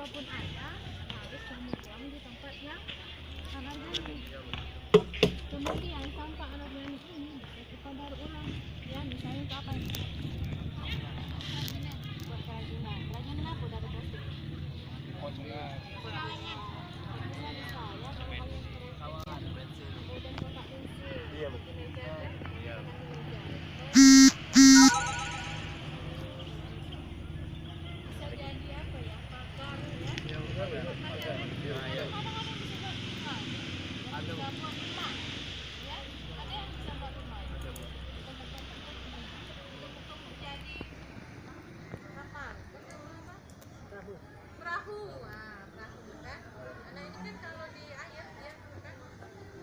kalaupun ada harus dibuang di tempat yang organik. Kemudian sampah anorganik ini bisa kita daur ulang. Ya, misalnya untuk apa ini? Buat kerajinan. Kerajinan apa dari plastik? Kerajinan. Bisa ya kalau kalian kemudian kotak pensil. Iya betul. Meja kan? Iya. Bisa jadi apa ya? Pagar ya. Kadang-kadang bisa buat rumah. Bisa buat rumah. Ya, ada yang bisa buat rumah. Untuk jadi kapal, apa? Perahu. Nah, perahu kan. Nah, ini kan kalau di air dia kan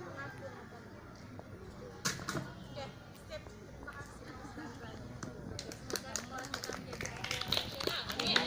mengapung apa. Oke, sip. Terima kasih. Semoga sekolah kita menjadi profesional. Amin.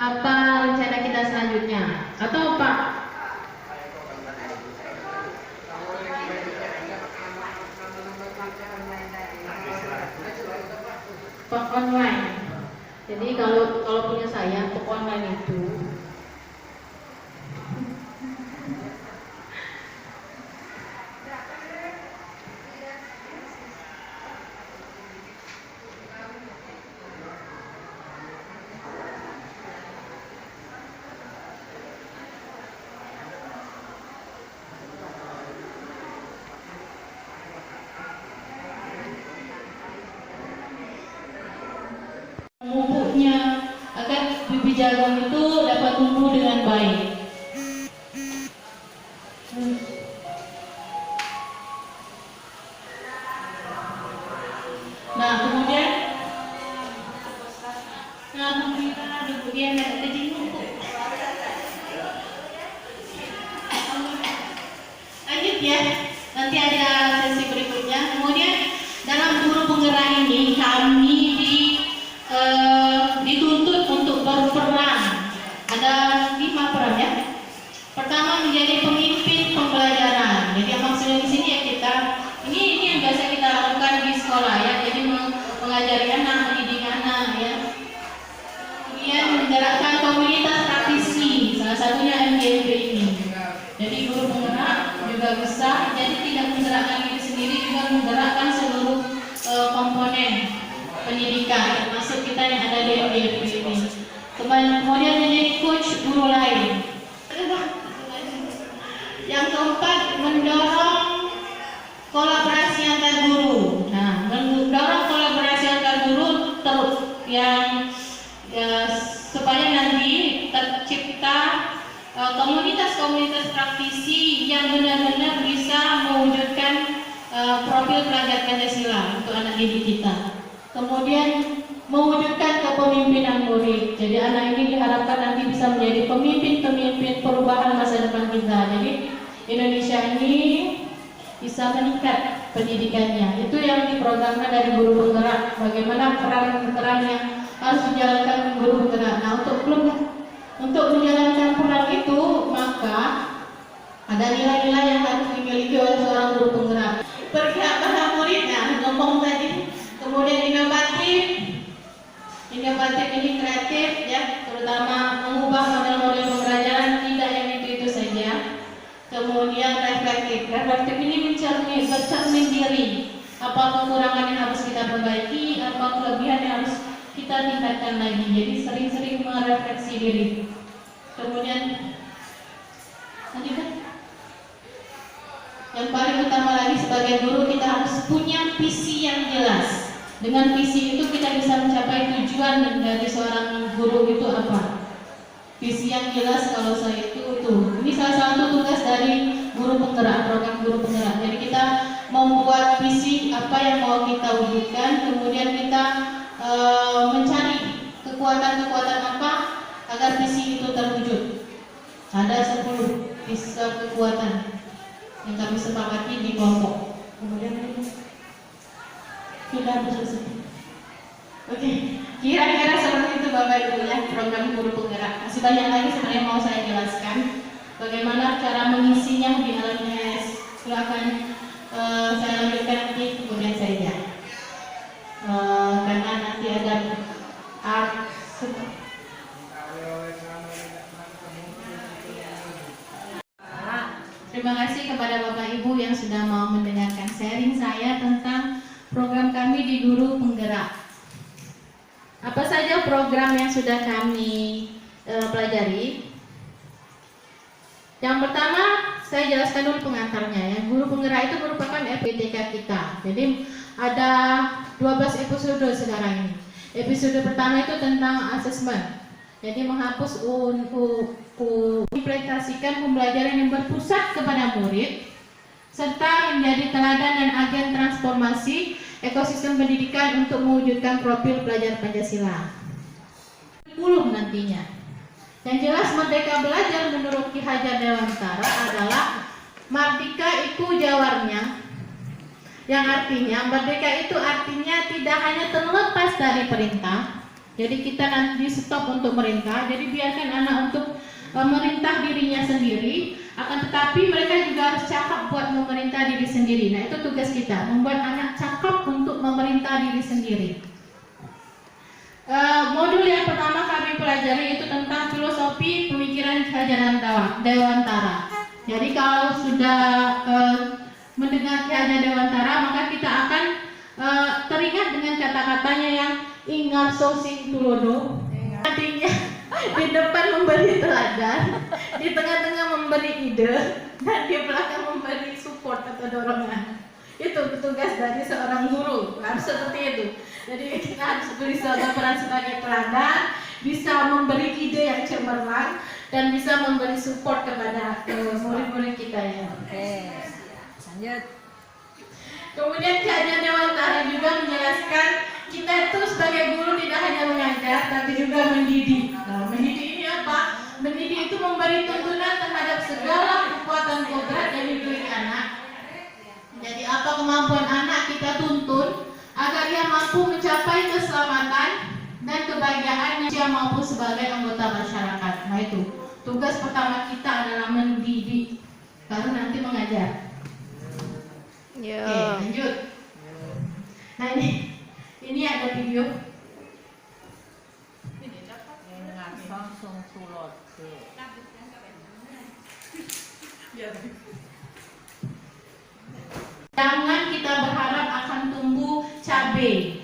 apa rencana kita selanjutnya atau Pak? Pak online. Jadi kalau punya saya untuk online itu memupuknya agar bibit jagung itu dapat tumbuh dengan baik. Nah kemudian ada jenguk. Lanjut ya, nanti ada sesi berikutnya. Kemudian dalam guru penggerak ini kami dituntut untuk berperan. Ada 5 peran ya. Pertama menjadi pemimpin pembelajaran. Jadi yang maksudnya di sini ya kita ini yang biasa kita lakukan di sekolah ya. Jadi mengajari anak, mendidik anak ya. Kemudian menggerakkan komunitas praktisi. Salah satunya MGMP ini. Jadi guru penggerak juga bisa. Jadi tidak menggerakkan diri sendiri, juga menggerakkan seluruh komponen pendidikan, termasuk kita yang ada di MGMP ini. Kemudian menjadi coach guru lain. Yang keempat, mendorong kolaborasi antar guru. Nah, mendorong kolaborasi antar guru supaya nanti tercipta komunitas-komunitas praktisi yang benar-benar bisa mewujudkan profil pelajar Pancasila untuk anak didik kita. Kemudian mewujudkan kepemimpinan murid. Jadi anak ini diharapkan nanti bisa menjadi pemimpin-pemimpin perubahan masa depan kita. Jadi Indonesia ini bisa meningkat pendidikannya. Itu yang diprogramkan dari guru penggerak. Bagaimana peran-peran yang harus dijalankan guru penggerak. Nah, untuk menjalankan peran itu maka ada nilai-nilai yang harus dimiliki oleh seorang guru penggerak. Berpihak pada muridnya, ngomong tadi. Kemudian inovatif ini kreatif ya, terutama mengubah model-model pembelajaran, tidak yang itu saja. Kemudian reflektif ini bercermin diri, apa kekurangan yang harus kita perbaiki, apa kelebihan yang harus kita tingkatkan lagi. Jadi sering-sering merefleksi diri. Kemudian lanjutkan. Yang paling utama lagi sebagai guru, kita harus punya visi yang jelas. Dengan visi itu kita bisa mencapai tujuan dari seorang guru itu apa? Visi yang jelas kalau saya itu ini salah satu tugas dari guru penggerak, program guru penggerak. Jadi kita membuat visi apa yang mau kita wujudkan, kemudian kita mencari kekuatan-kekuatan apa agar visi itu terwujud. Ada 10 kekuatan yang kami sepakati di kelompok. Kemudian sudah selesai. Oke, kira-kira seperti itu Bapak Ibu ya, program guru penggerak. Masih banyak lagi sebenarnya mau saya jelaskan bagaimana cara mengisinya di LMS. Silakan saya lanjutkan nanti kemudian saja. Karena nanti ada art. Terima kasih kepada Bapak Ibu yang sudah mau mendengarkan sharing saya tentang program kami di Guru Penggerak. Apa saja program yang sudah kami pelajari? Yang pertama, saya jelaskan dulu pengantarnya ya. Guru Penggerak itu merupakan FPTK kita. Jadi ada 12 episode sekarang ini. Episode pertama itu tentang asesmen. Jadi menghapus implementasikan pembelajaran yang berpusat kepada murid serta menjadi teladan dan agen transformasi ekosistem pendidikan untuk mewujudkan profil pelajar Pancasila. 10 nantinya. Yang jelas Merdeka Belajar menurut Ki Hajar Dewantara adalah Mardika iku jawarnya, yang artinya merdeka itu artinya tidak hanya terlepas dari perintah. Jadi kita nanti stop untuk merintah. Jadi biarkan anak untuk merintah dirinya sendiri. Akan tetapi mereka juga harus cakap buat memerintah diri sendiri. Nah itu tugas kita, membuat anak cakap untuk memerintah diri sendiri. Modul yang pertama kami pelajari itu tentang filosofi pemikiran Ki Hajar Dewantara. Jadi kalau sudah mendengar Ki Hajar Dewantara, maka kita akan teringat dengan kata-katanya yang ingarso sing tulodo. Artinya di depan memberi teladan, di tengah-tengah memberi ide, dan di belakang memberi support atau dorongan. Itu tugas dari seorang guru, harus seperti itu. Jadi kita harus bisa berperan sebagai teladan, bisa memberi ide yang cemerlang, dan bisa memberi support kepada murid-murid kita ya. Oke, lanjut. Kemudian Ki Hajar Dewantara juga menjelaskan kita itu sebagai guru tidak hanya mengajar, tapi juga mendidik. Nah, mendidik ini apa? Mendidik itu memberi tuntunan terhadap segala kekuatan kodrat yang dimiliki anak. Jadi apa kemampuan anak kita tuntun agar dia mampu mencapai keselamatan dan kebahagiaan dia maupun sebagai anggota masyarakat. Nah itu tugas pertama kita adalah mendidik, baru nanti mengajar. Oke, lanjut. Nah ini ada video. Langsung tulot. Jangan kita berharap akan tumbuh cabai.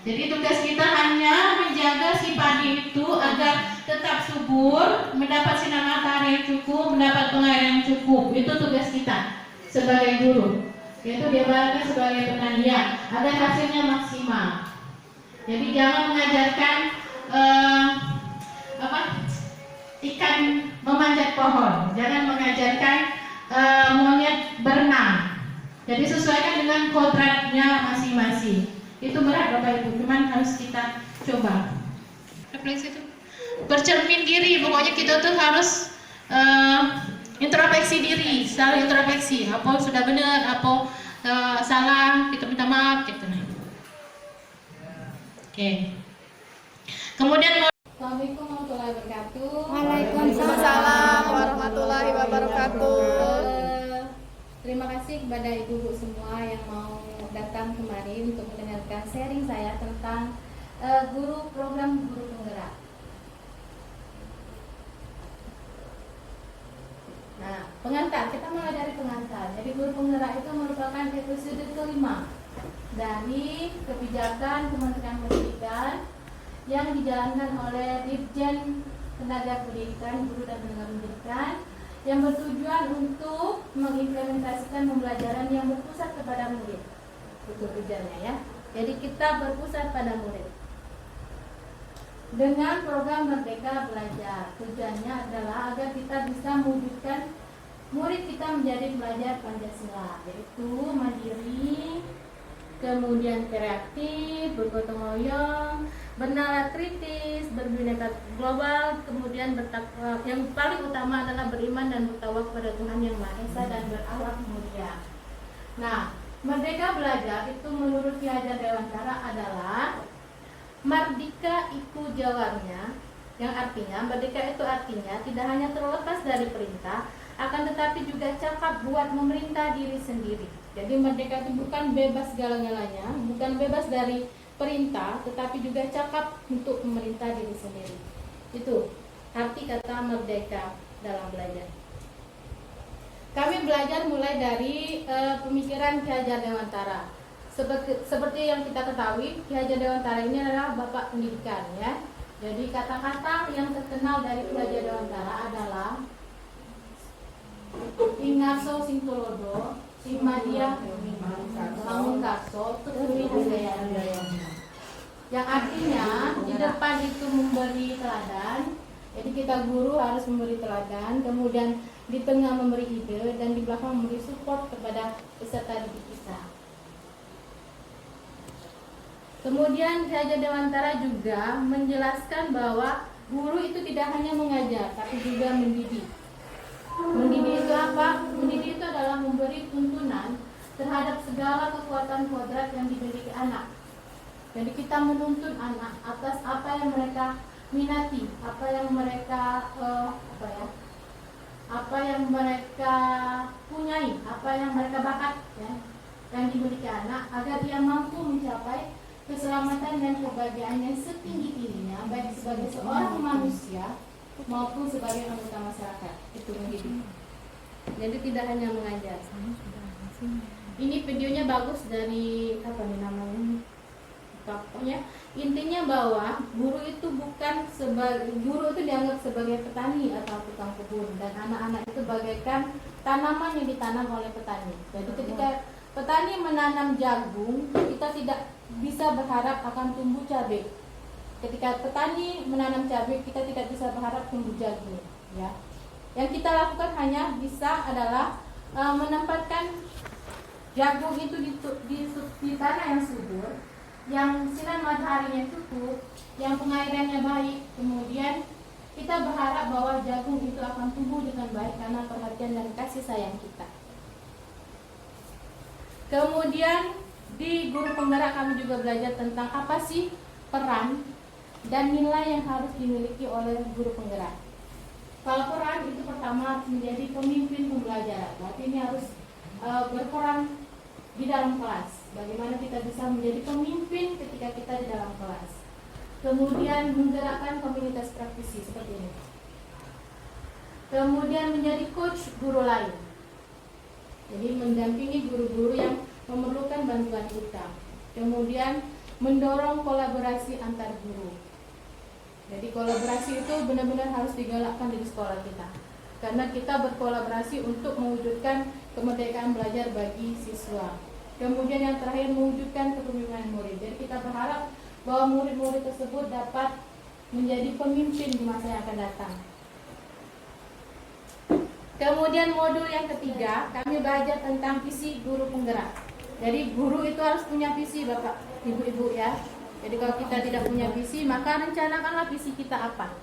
Jadi tugas kita hanya menjaga si padi itu agar tetap subur, mendapat sinar matahari yang cukup, mendapat pengairan yang cukup. Itu tugas kita sebagai guru. Yaitu diabarkan sebagai penandian agar hasilnya maksimal. Jadi jangan mengajarkan ikan memanjat pohon, jangan mengajarkan monyet berenang. Jadi sesuaikan dengan kodratnya masing-masing. Itu berat Bapak Ibu, cuman harus kita coba. Refleksi itu bercermin diri, pokoknya kita tuh harus introspeksi diri, selalu introspeksi. Apa sudah benar, apa salah, kita minta maaf gitu. Oke. Kemudian Assalamualaikum warahmatullahi wabarakatuh. Waalaikumsalam warahmatullahi wabarakatuh. Terima kasih kepada ibu-ibu semua yang mau datang kemari untuk mendengarkan sharing saya tentang program guru penggerak. Nah, pengantar, kita mulai dari pengantar. Jadi guru penggerak itu merupakan episode kelima dari kebijakan Kementerian Pendidikan yang dijalankan oleh Dirjen Tenaga Pendidikan, Guru dan Tenaga Pendidikan, yang bertujuan untuk mengimplementasikan pembelajaran yang berpusat kepada murid. Itu tujuannya ya. Jadi kita berpusat pada murid. Dengan program Merdeka Belajar, tujuannya adalah agar kita bisa mewujudkan murid kita menjadi pelajar Pancasila, yaitu mandiri, kemudian kreatif, bergotong royong, bernalar kritis, berbineka global, kemudian yang paling utama adalah beriman dan bertawakal kepada Tuhan Yang Maha Esa dan berakhlak mulia. Nah, Merdeka Belajar itu menurut Ki Hajar Dewantara adalah Mardika iku jawarnya, yang artinya merdeka itu artinya tidak hanya terlepas dari perintah, akan tetapi juga cakap buat memerintah diri sendiri. Jadi merdeka itu bukan bebas segala-galanya, bukan bebas dari perintah, tetapi juga cakap untuk memerintah diri sendiri. Itu arti kata merdeka dalam belajar. Kami belajar mulai dari pemikiran Ki Hajar Dewantara. Seperti yang kita ketahui, Ki Hajar Dewantara ini adalah bapak pendidikan ya. Jadi kata-kata yang terkenal dari Ki Hajar Dewantara adalah ingarso sing tulodo, simadia bangun karso, tuturi budaya. Yang artinya di depan itu memberi teladan. Jadi kita guru harus memberi teladan, kemudian di tengah memberi ide, dan di belakang memberi support kepada peserta didik kita. Kemudian Ki Hajar Dewantara juga menjelaskan bahwa guru itu tidak hanya mengajar, tapi juga mendidik. Mendidik itu apa? Mendidik itu adalah memberi tuntunan terhadap segala kekuatan kodrat yang dimiliki anak. Jadi kita menuntun anak atas apa yang mereka minati, apa yang mereka apa yang mereka punyai, apa yang mereka bakat, ya, yang dimiliki anak, agar dia mampu mencapai keselamatan dan kebahagiaan yang setinggi-tingginya, baik sebagai seorang manusia maupun sebagai anggota masyarakat. Itu mendidik. Jadi tidak hanya mengajar. Ini videonya bagus dari apa nih namanya? Pokoknya intinya bahwa guru itu guru itu dianggap sebagai petani atau tukang kebun, dan anak-anak itu bagaikan tanaman yang ditanam oleh petani. Jadi ketika petani menanam jagung, kita tidak bisa berharap akan tumbuh cabai. Ketika petani menanam cabai, kita tidak bisa berharap tumbuh jagung, ya. Yang kita lakukan hanya bisa adalah menempatkan jagung itu di tanah yang subur, yang sinar mataharinya cukup, yang pengairannya baik. Kemudian kita berharap bahwa jagung itu akan tumbuh dengan baik karena perhatian dan kasih sayang kita. Kemudian di guru penggerak kami juga belajar tentang apa sih peran dan nilai yang harus dimiliki oleh guru penggerak. Kalau peran itu pertama harus menjadi pemimpin pembelajaran. Berarti ini harus berperan di dalam kelas. Bagaimana kita bisa menjadi pemimpin ketika kita di dalam kelas. Kemudian menggerakkan komunitas praktisi seperti ini. Kemudian menjadi coach guru lain. Jadi mendampingi guru-guru yang memerlukan bantuan kita. Kemudian mendorong kolaborasi antar guru. Jadi kolaborasi itu benar-benar harus digalakkan di sekolah kita. Karena kita berkolaborasi untuk mewujudkan kemerdekaan belajar bagi siswa. Kemudian yang terakhir mewujudkan kepemimpinan murid. Jadi kita berharap bahwa murid-murid tersebut dapat menjadi pemimpin di masa yang akan datang. Kemudian modul yang ketiga, kami belajar tentang visi guru penggerak. Jadi guru itu harus punya visi, Bapak, Ibu-ibu, ya. Jadi kalau kita tidak punya visi, maka rencanakanlah visi kita apa,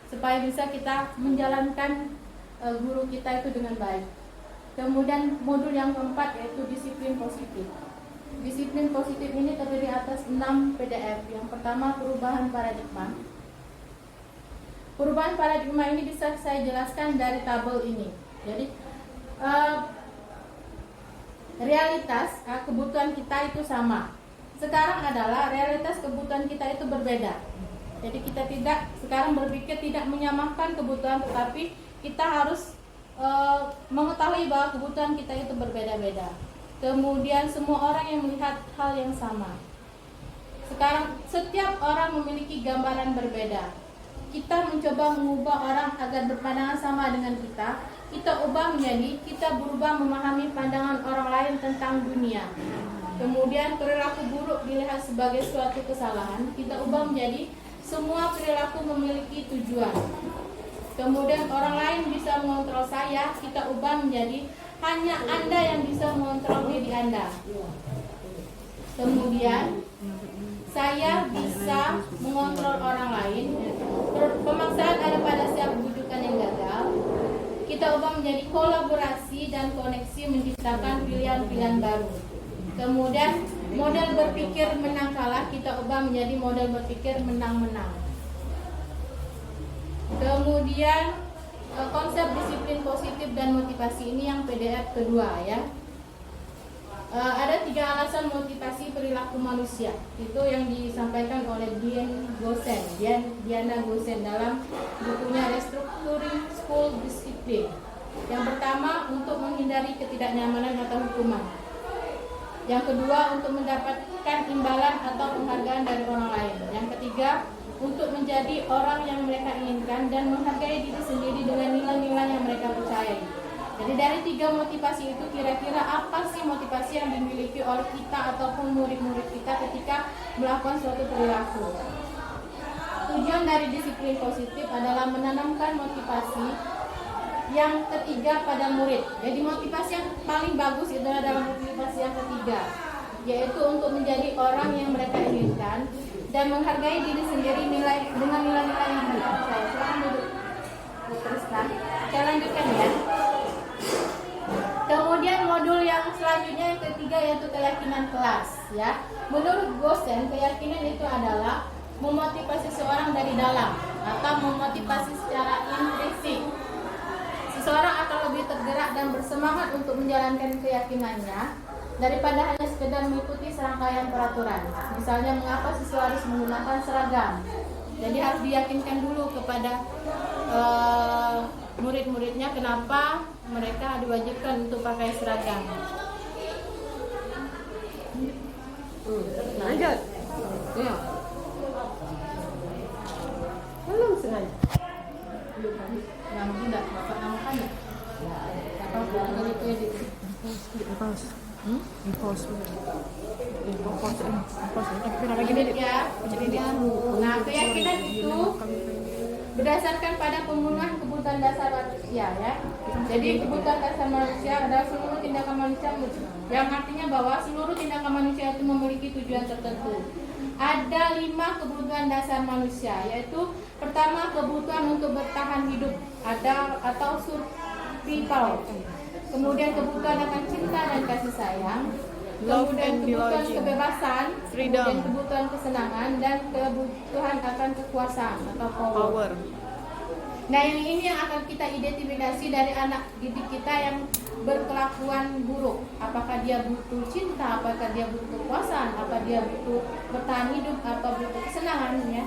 supaya bisa kita menjalankan guru kita itu dengan baik. Kemudian modul yang keempat yaitu disiplin positif. Disiplin positif ini terdiri atas 6 PDF. Yang pertama perubahan paradigma. Perubahan paradigma ini bisa saya jelaskan dari tabel ini. Jadi realitas kebutuhan kita itu sama. Sekarang adalah realitas kebutuhan kita itu berbeda. Jadi kita tidak sekarang berpikir tidak menyamakan kebutuhan, tetapi kita harus mengetahui bahwa kebutuhan kita itu berbeda-beda. Kemudian semua orang yang melihat hal yang sama. Sekarang setiap orang memiliki gambaran berbeda. Kita mencoba mengubah orang agar berpandangan sama dengan kita. Kita ubah menjadi kita berubah memahami pandangan orang lain tentang dunia. Kemudian perilaku buruk dilihat sebagai suatu kesalahan. Kita ubah menjadi semua perilaku memiliki tujuan. Kemudian orang lain bisa mengontrol saya, kita ubah menjadi hanya Anda yang bisa mengontrol diri Anda. Kemudian saya bisa mengontrol orang lain. Pemaksaan ada pada setiap bujukan yang gagal. Kita ubah menjadi kolaborasi dan koneksi menciptakan pilihan-pilihan baru. Kemudian model berpikir menang kalah kita ubah menjadi model berpikir menang-menang. Kemudian konsep disiplin positif dan motivasi ini yang PDF kedua, ya. Ada 3 alasan motivasi perilaku manusia. Itu yang disampaikan oleh Diana Gosen dalam bukunya Restructuring School Discipline. Yang pertama untuk menghindari ketidaknyamanan atau hukuman. Yang kedua untuk mendapatkan imbalan atau penghargaan dari orang lain. Yang ketiga untuk menjadi orang yang mereka inginkan dan menghargai diri sendiri dengan nilai-nilai yang mereka percayai. Jadi dari 3 motivasi itu kira-kira apa sih motivasi yang dimiliki oleh kita ataupun murid-murid kita ketika melakukan suatu perilaku. Tujuan dari disiplin positif adalah menanamkan motivasi yang ketiga pada murid. Jadi motivasi yang paling bagus itu adalah motivasi yang ketiga, yaitu untuk menjadi orang yang mereka inginkan dan menghargai diri sendiri dengan nilai-nilai yang dipercaya. Silakan duduk, Bu Tristan. Saya lanjutkan, ya. Kemudian modul yang selanjutnya yang ketiga yaitu keyakinan kelas ya. Menurut Gosen, keyakinan itu adalah memotivasi seorang dari dalam atau memotivasi secara intrinsik. Seseorang akan lebih tergerak dan bersemangat untuk menjalankan keyakinannya daripada hanya sekedar mengikuti serangkaian peraturan. Misalnya mengapa siswa harus menggunakan seragam. Jadi harus diyakinkan dulu kepada murid-muridnya kenapa mereka diwajibkan untuk pakai seragam. Lanjut. Ya. Belum sengaja. Yang tidak bapak namakan ya? Apa kali itu edit? Ya. Nah, keyakinan itu berdasarkan pada pemenuhan kebutuhan dasar manusia ya. Jadi kebutuhan dasar manusia adalah seluruh tindakan manusia yang artinya bahwa seluruh tindakan manusia itu memiliki tujuan tertentu. Ada 5 kebutuhan dasar manusia, yaitu pertama kebutuhan untuk bertahan hidup atau survival. Kemudian kebutuhan akan cinta dan kasih sayang. Kemudian kebutuhan kebebasan, kemudian kebutuhan kesenangan dan kebutuhan akan kekuasaan atau power. Nah, yang ini yang akan kita identifikasi dari anak didik kita yang berkelakuan buruk. Apakah dia butuh cinta, apakah dia butuh kekuasaan, apa dia butuh bertahan hidup, apa butuh kesenangan ya.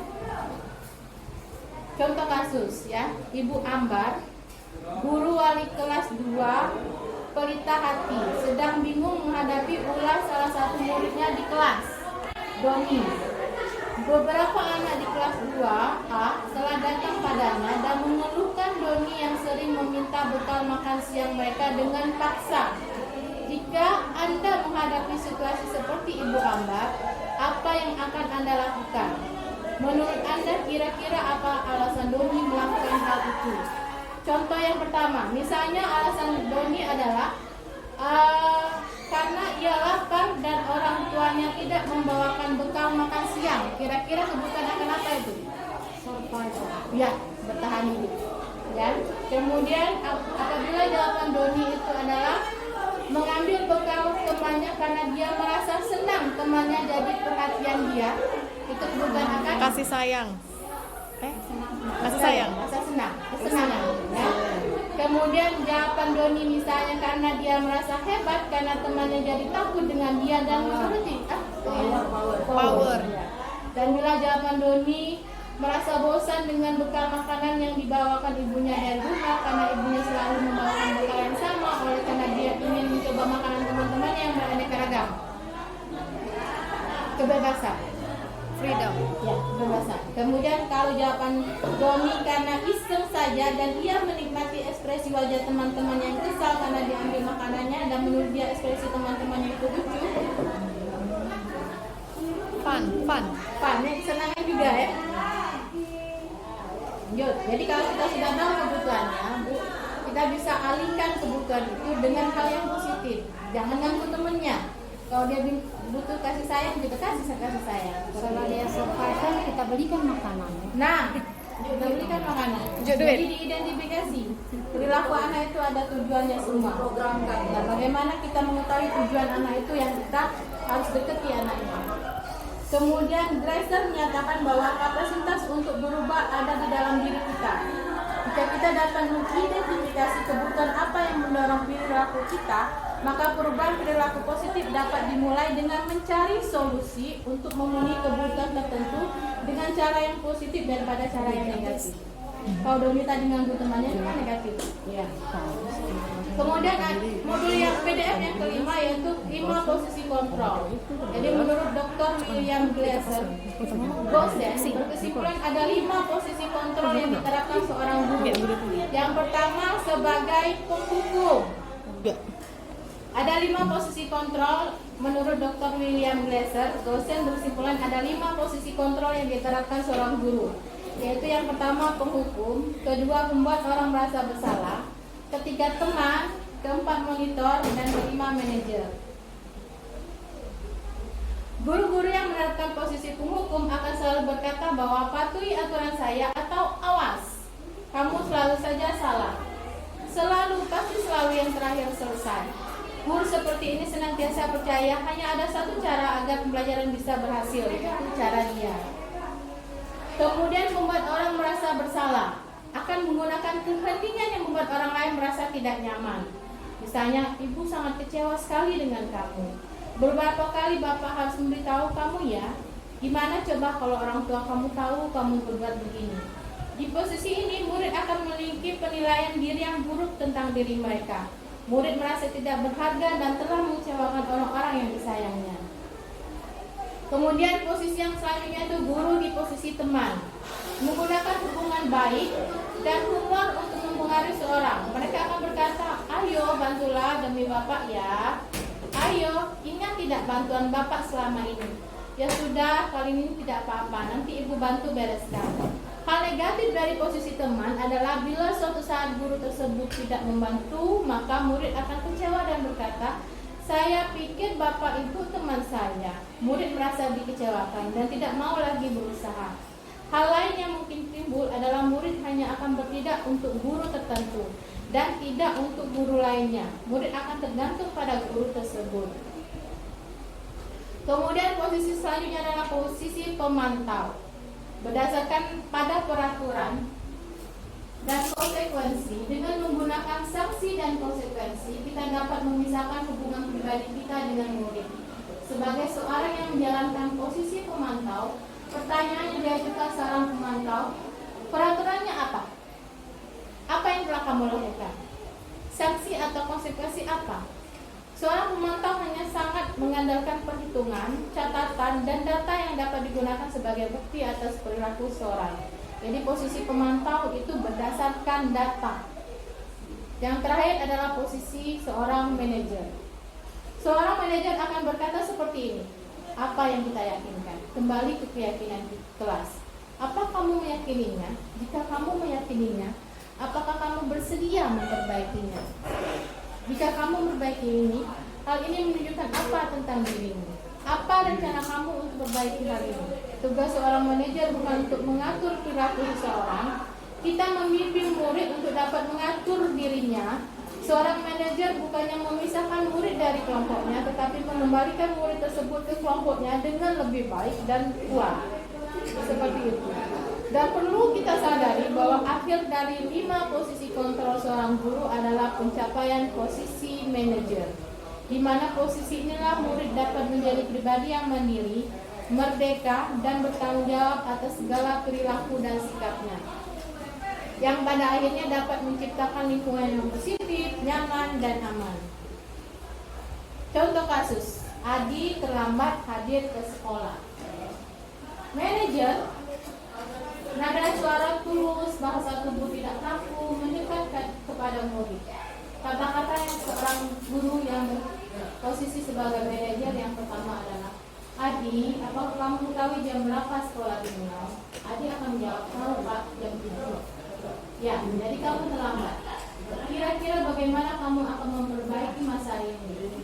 Contoh kasus ya, Ibu Ambar, guru wali kelas 2, pelita hati, sedang bingung menghadapi ulas salah satu muridnya di kelas, Doni. Beberapa anak di kelas 2A telah datang padanya dan mengeluhkan Doni yang sering meminta bekal makan siang mereka dengan paksa. Jika Anda menghadapi situasi seperti Ibu Ambar, apa yang akan Anda lakukan? Menurut Anda kira-kira apa alasan Doni melakukan hal itu? Contoh yang pertama, misalnya alasan Doni adalah karena ia lapar dan orang tuanya tidak membawakan bekal makan siang. Kira-kira kebutuhan akan apa itu? Ya, bertahan hidup. Ya. Kemudian apabila jawaban Doni itu adalah mengambil bekal temannya karena dia merasa senang temannya jadi perhatian dia, itu kebutuhan akan Kasih sayang. Kasih sayang. rasa senang, kesenangan. Ya. Kemudian jawaban Doni misalnya karena dia merasa hebat karena temannya jadi takut dengan dia dan menuruti power. Ya. Dan bila jawaban Doni merasa bosan dengan bekal makanan yang dibawakan ibunya dari rumah karena ibunya selalu membawakan bekal yang sama, oleh karena dia ingin mencoba makanan teman-temannya yang beraneka ragam. Kebebasan. Freedom. Ya, kebebasan. Kemudian kalau jawaban Doni karena iseng saja dan ia menikmati ekspresi wajah teman-teman yang kesal karena diambil makanannya dan menurut dia ekspresi teman-temannya itu lucu. Fun. Ya, kesenangan juga ya. Yuk, jadi kalau kita sudah tahu kebutuhannya, Bu, kita bisa alihkan kebutuhan itu dengan hal yang positif. Jangan ganggu temennya. Kalau dia butuh kasih sayang, kita kasih sayang. Kalau dia survival, kita belikan makanan. Nah, kita belikan makanan. Duit. Jadi diidentifikasi. Perilaku anak itu ada tujuannya semua. Nah, bagaimana kita mengetahui tujuan anak itu yang kita harus deketi anaknya. Kemudian Dresser menyatakan bahwa kapasitas untuk berubah ada di dalam diri kita. Jika kita dapat mengidentifikasi kebutuhan apa yang mendorong perilaku kita, maka perubahan perilaku positif dapat dimulai dengan mencari solusi untuk memenuhi kebutuhan tertentu dengan cara yang positif daripada cara yang negatif. Kalau Doni tadi nganggu temannya itu kan negatif. Ya. Kemudian modul yang PDF yang kelima yaitu 5 posisi kontrol. Jadi menurut Dr. William Glasser, Gosen berkesimpulan ada 5 posisi kontrol yang diterapkan seorang guru. Yang pertama sebagai penghukum. Ada 5 posisi kontrol menurut Dr. William Glasser. Gosen berkesimpulan ada 5 posisi kontrol yang diterapkan seorang guru. Yaitu yang pertama penghukum, kedua membuat orang merasa bersalah, ketiga teman, keempat monitor, dan kelima manajer. Guru-guru yang menerapkan posisi penghukum akan selalu berkata bahwa patuhi aturan saya atau awas, kamu selalu saja salah. pasti selalu yang terakhir selesai. Guru seperti ini senantiasa percaya hanya ada satu cara agar pembelajaran bisa berhasil, yaitu cara dia. Kemudian membuat orang merasa bersalah, akan menggunakan kepentingan yang membuat orang lain merasa tidak nyaman. Misalnya, ibu sangat kecewa sekali dengan kamu. Beberapa kali bapak harus memberitahu kamu ya. Gimana coba kalau orang tua kamu tahu kamu berbuat begini? Di posisi ini, murid akan memiliki penilaian diri yang buruk tentang diri mereka. Murid merasa tidak berharga dan telah mengecewakan orang-orang yang disayangnya. Kemudian posisi yang selanjutnya itu guru di posisi teman. Menggunakan hubungan baik dan humor untuk mempengaruhi seorang. Mereka akan berkata, ayo bantulah demi bapak ya. Ayo, ingat tidak bantuan bapak selama ini? Ya sudah, kali ini tidak apa-apa, nanti ibu bantu bereskan. Hal negatif dari posisi teman adalah bila suatu saat guru tersebut tidak membantu, maka murid akan kecewa dan berkata, saya pikir bapak itu teman saya. Murid merasa dikecewakan dan tidak mau lagi berusaha. Hal lain yang mungkin timbul adalah murid hanya akan bertindak untuk guru tertentu dan tidak untuk guru lainnya. Murid akan tergantung pada guru tersebut. Kemudian posisi selanjutnya adalah posisi pemantau. Berdasarkan pada peraturan dan konsekuensi, dengan menggunakan sanksi dan konsekuensi, kita dapat memisahkan hubungan pribadi kita dengan murid. Sebagai seorang yang menjalankan posisi pemantau, pertanyaan yang diajukan seorang pemantau, peraturannya apa? Apa yang telah kamu lakukan? Sanksi atau konsekuensi apa? Seorang pemantau hanya sangat mengandalkan perhitungan, catatan, dan data yang dapat digunakan sebagai bukti atas perilaku seorang. Jadi posisi pemantau itu berdasarkan data. Yang terakhir adalah posisi seorang manajer. Seorang manajer akan berkata seperti ini, apa yang kita yakinkan? Kembali ke keyakinan di kelas. Apa kamu meyakininya? Jika kamu meyakininya, apakah kamu bersedia memperbaikinya? Jika kamu memperbaiki ini, hal ini menunjukkan apa tentang dirimu? Apa rencana kamu untuk memperbaiki hal ini? Tugas seorang manajer bukan untuk mengatur perilaku seseorang. Kita membimbing murid untuk dapat mengatur dirinya. Seorang manajer bukannya memisahkan murid dari kelompoknya, tetapi mengembalikan murid tersebut ke kelompoknya dengan lebih baik dan kuat. Seperti itu. Dan perlu kita sadari bahwa akhir dari 5 posisi kontrol seorang guru adalah pencapaian posisi manajer, di mana posisi inilah murid dapat menjadi pribadi yang mandiri, merdeka, dan bertanggung jawab atas segala perilaku dan sikapnya, yang pada akhirnya dapat menciptakan lingkungan yang positif, nyaman, dan aman. Contoh kasus, Adi terlambat hadir ke sekolah. Manajer nada suara tulus, bahasa tubuh tidak kaku, mendekatkan kepada murid. Kata-kata yang seorang guru yang posisi sebagai manajer yang pertama adalah, Adi, apakah kamu mengetahui jam berapa sekolah dimulai? Adi akan menjawab, tahu Pak, jam 7. Ya, jadi kamu terlambat. Kira-kira bagaimana kamu akan memperbaiki masa ini?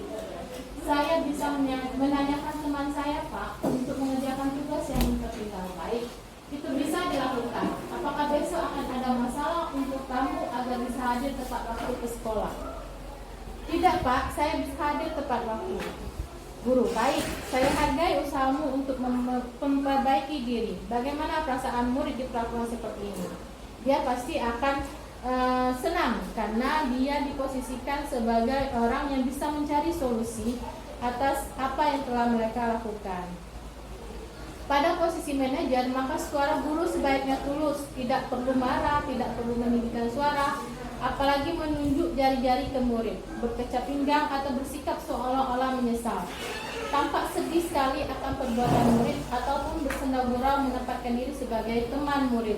Saya bisa menanyakan teman saya, Pak, untuk mengerjakan tugas yang tertinggal. Baik, itu bisa dilakukan. Apakah besok akan ada masalah untuk kamu agar bisa hadir tepat waktu ke sekolah? Tidak, Pak, saya bisa hadir tepat waktu. Guru, baik, saya hargai usahamu untuk memperbaiki diri. Bagaimana perasaan murid diperlakukan seperti ini? Dia pasti akan senang karena dia diposisikan sebagai orang yang bisa mencari solusi atas apa yang telah mereka lakukan. Pada posisi manajer, maka suara guru sebaiknya tulus, tidak perlu marah, tidak perlu meninggikan suara, apalagi menunjuk jari-jari ke murid, berkecap pinggang atau bersikap seolah-olah menyesal. Tampak sedih sekali akan perbuatan murid ataupun bersenda gurau menempatkan diri sebagai teman murid.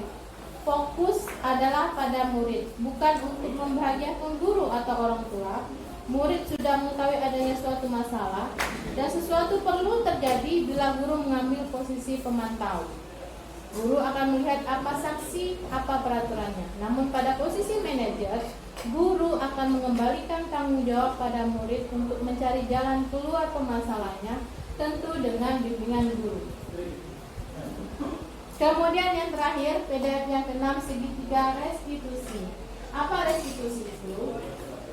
Fokus adalah pada murid, bukan untuk membahagiakan guru atau orang tua. Murid sudah mengetahui adanya suatu masalah dan sesuatu perlu terjadi bila guru mengambil posisi pemantau. Guru akan melihat apa sanksi, apa peraturannya. Namun pada posisi manajer, guru akan mengembalikan tanggung jawab pada murid untuk mencari jalan keluar permasalahannya, tentu dengan bimbingan guru. Kemudian yang terakhir, PDF yang ke-6, segitiga restitusi. Apa restitusi itu?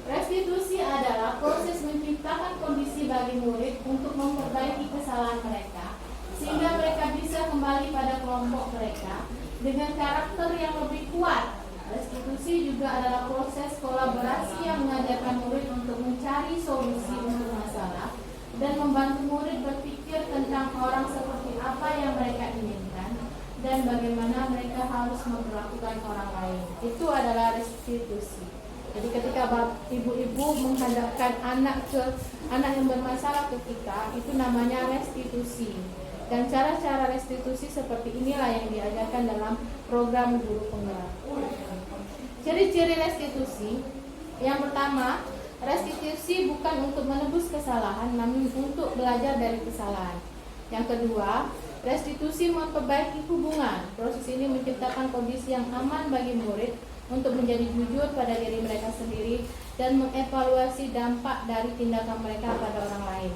Restitusi adalah proses menciptakan kondisi bagi murid untuk memperbaiki kesalahan mereka, sehingga mereka bisa kembali pada kelompok mereka dengan karakter yang lebih kuat. Restitusi juga adalah proses kolaborasi yang mengajarkan murid untuk mencari solusi untuk masalah dan membantu murid berpikir tentang orang seperti apa yang mereka inginkan dan bagaimana mereka harus memperlakukan orang lain. Itu adalah restitusi. Jadi ketika ibu-ibu menghadapkan anak yang bermasalah ke kita, itu namanya restitusi. Dan cara-cara restitusi seperti inilah yang diajarkan dalam program guru penggerak. Ciri-ciri restitusi. Yang pertama, restitusi bukan untuk menebus kesalahan, namun untuk belajar dari kesalahan. Yang kedua, restitusi memperbaiki hubungan. Proses ini menciptakan kondisi yang aman bagi murid untuk menjadi jujur pada diri mereka sendiri dan mengevaluasi dampak dari tindakan mereka pada orang lain.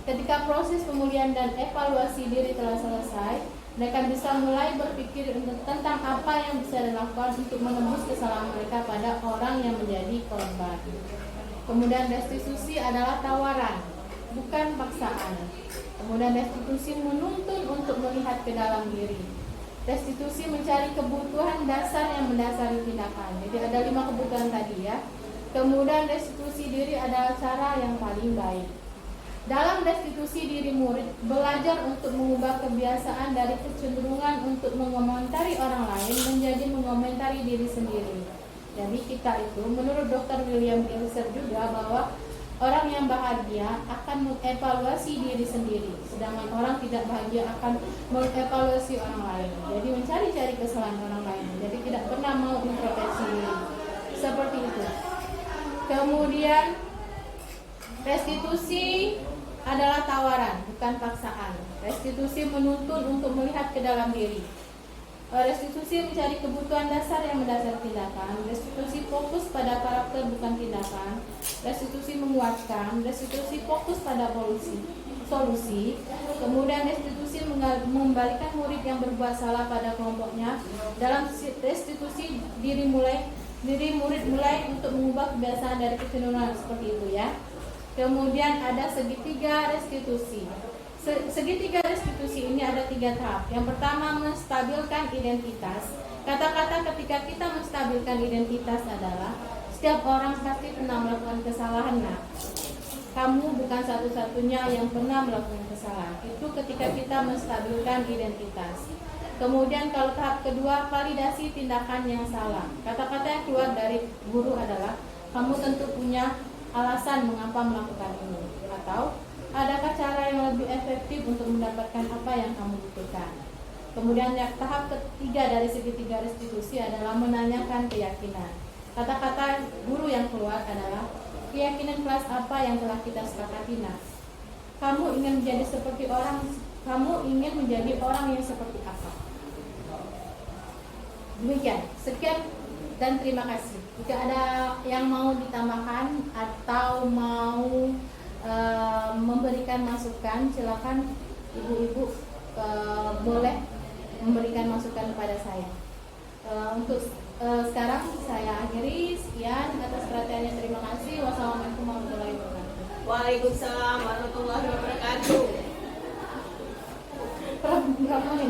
Ketika proses pemulihan dan evaluasi diri telah selesai, mereka bisa mulai berpikir tentang apa yang bisa dilakukan untuk menembus kesalahan mereka pada orang yang menjadi korban. Kemudian restitusi adalah tawaran, bukan paksaan. Kemudian restitusi menuntun untuk melihat ke dalam diri. Restitusi mencari kebutuhan dasar yang mendasari tindakan. Jadi ada 5 kebutuhan tadi ya. Kemudian restitusi diri adalah cara yang paling baik. Dalam restitusi diri murid belajar untuk mengubah kebiasaan dari kecenderungan untuk mengomentari orang lain menjadi mengomentari diri sendiri. Jadi kita itu menurut Dr. William Gilser juga bahwa orang yang bahagia akan mengevaluasi diri sendiri, sedangkan orang tidak bahagia akan mengevaluasi orang lain. Jadi mencari-cari kesalahan orang lain. Jadi tidak pernah mau introspeksi diri. Seperti itu. Kemudian restitusi adalah tawaran, bukan paksaan. Restitusi menuntun untuk melihat ke dalam diri. Restitusi mencari kebutuhan dasar yang mendasari tindakan. Restitusi fokus pada karakter bukan tindakan. Restitusi menguatkan. Restitusi fokus pada solusi. Kemudian restitusi mengembalikan murid yang berbuat salah pada kelompoknya. Dalam restitusi diri murid mulai untuk mengubah kebiasaan dari kecenderungan seperti itu ya. Kemudian ada segitiga restitusi. Segitiga restitusi ini ada 3 tahap. Yang pertama, menstabilkan identitas. Kata-kata ketika kita menstabilkan identitas adalah setiap orang pasti pernah melakukan kesalahan. Nah, kamu bukan satu-satunya yang pernah melakukan kesalahan. Itu ketika kita menstabilkan identitas. Kemudian kalau tahap kedua, validasi tindakan yang salah. Kata-kata yang keluar dari guru adalah kamu tentu punya alasan mengapa melakukan ini, atau adakah cara yang lebih efektif untuk mendapatkan apa yang kamu butuhkan. Kemudian tahap ketiga dari segitiga restitusi adalah menanyakan keyakinan. Kata-kata guru yang keluar adalah keyakinan kelas apa yang telah kita sepakati. Nah, kamu ingin menjadi orang yang seperti apa? Demikian, sekian dan terima kasih. Jika ada yang mau ditambahkan atau mau memberikan masukan, silakan ibu-ibu boleh memberikan masukan kepada saya. Untuk sekarang saya akhiri. Sekian, atas perhatiannya terima kasih. Wassalamualaikum warahmatullahi wabarakatuh. Waalaikumsalam warahmatullahi wabarakatuh. Berapa menit?